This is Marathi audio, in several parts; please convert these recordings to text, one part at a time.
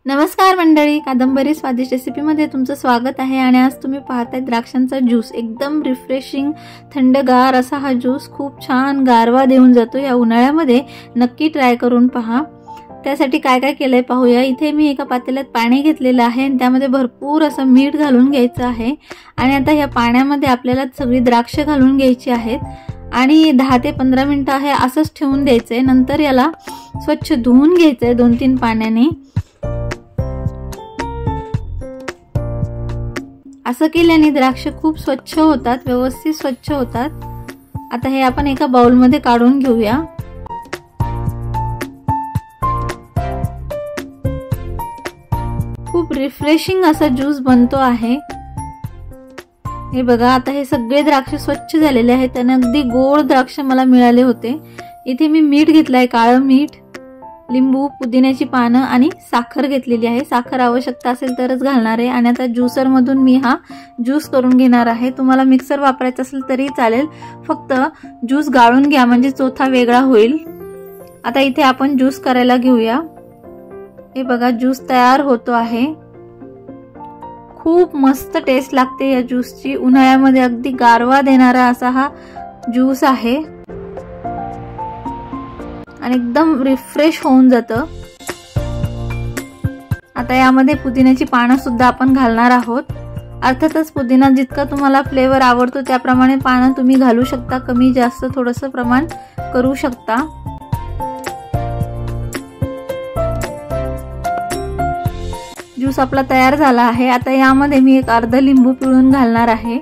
नमस्कार मंडळी, कादंबरी स्वादिष्ट रेसिपीमध्ये तुमचं स्वागत आहे। आणि आज तुम्ही पाहताय द्राक्षांचा ज्यूस। एकदम रिफ्रेशिंग थंडगार असा हा ज्यूस खूप छान गारवा देऊन जातो। या उन्हाळ्यामध्ये नक्की ट्राय करून पहा। त्यासाठी काय काय केलंय पाहूया। इथे मी एका पातेल्यात पाणी घेतलेलं आहे आणि त्यामध्ये भरपूर असं मीठ घालून घ्यायचं आहे। आणि आता या पाण्यामध्ये आपल्याला सगळी द्राक्ष घालून घ्यायची आहेत आणि 10 ते 15 मिनिटं आहे असंच ठेवून द्यायचंय। नंतर याला स्वच्छ धुवून घ्यायचंय 2-3 पाण्याने। असं केल्याने द्राक्ष खूप स्वच्छ होतात, व्यवस्थित स्वच्छ होतात। आता हे आपण एका बाउल मध्ये काढून घेऊया। खूप रिफ्रेशिंग असा ज्यूस बनतो आहे। हे बघा, आता हे सगळे द्राक्ष स्वच्छ झालेले आहेत। त्याने अगदी गोड द्राक्ष मला मिळाले होते। इथे मी मीठ घेतलंय, काळं मीठ, लिंबू, पुदिन्याची पानं आणि साखर घेतलेली आहे। साखर आवश्यकता असेल तरच घालणार आहे। आणि आता ज्यूसर मधून मी हा ज्यूस करून घेणार आहे। तुम्हाला मिक्सर वापरायचा असेल तरी चालेल, फक्त ज्यूस गाळून घ्या म्हणजे चोथा वेगळा होईल। आता इथे आपण ज्यूस करायला घेऊया। हे बघा, ज्यूस तयार होतो आहे। खूप मस्त टेस्ट लागते या ज्यूसची। उन्हाळ्यामध्ये अगदी गारवा देणारा असा हा ज्यूस आहे आणि एकदम रिफ्रेश होऊन जातं। आता यामध्ये पुदिन्याची पानं सुद्धा आपण घालणार आहोत। अर्थातच पुदिना जितका तुम्हाला फ्लेवर आवडतो त्याप्रमाणे पानं तुम्ही घालू शकता, कमी जास्त थोडंसं प्रमाण करू शकता। ज्यूस आपला तयार झाला आहे। आता यामध्ये मी एक अर्धा लिंबू पिळून घालणार आहे।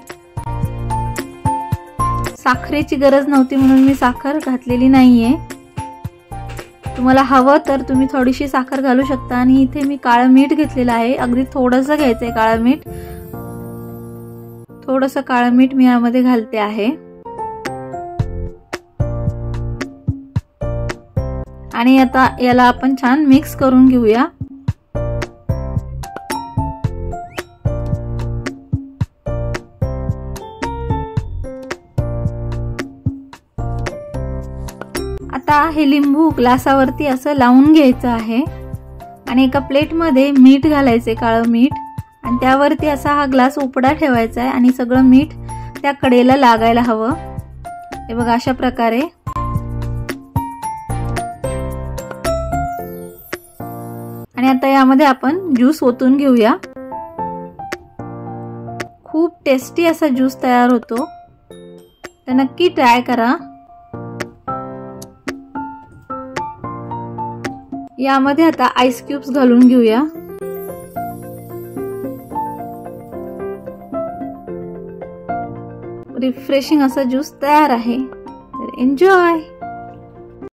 साखरेची गरज नव्हती म्हणून मी साखर घातलेली नाहीये। तुम्हाला हवं तर तुम्ही थोडीशी साखर घालू शकता। आणि इथे मी काळं मीठ घेतलेलं आहे, अगदी थोडंसं घ्यायचंय काळं मीठ। थोडंसं काळं मीठ मी यामध्ये घालते आहे। आणि आता याला आपण छान मिक्स करून घेऊया। आता हे लिंबू ग्लासावरती असं लावून घ्यायचं आहे आणि एका प्लेट मध्ये मीठ घालायचे, काळं मीठ, आणि त्यावरती असा हा ग्लास उपडा ठेवायचा आहे आणि सगळं मीठ त्या कडेला लागायला हवं। हे बघा, अशा प्रकारे। आणि आता यामध्ये आपण ज्यूस ओतून घेऊया। खूप टेस्टी असा ज्यूस तयार होतो, तर नक्की ट्राय करा। यामध्ये आता आईस क्यूब्स घालून घेऊया। रिफ्रेशिंग असा ज्यूस तयार आहे, तर एन्जॉय।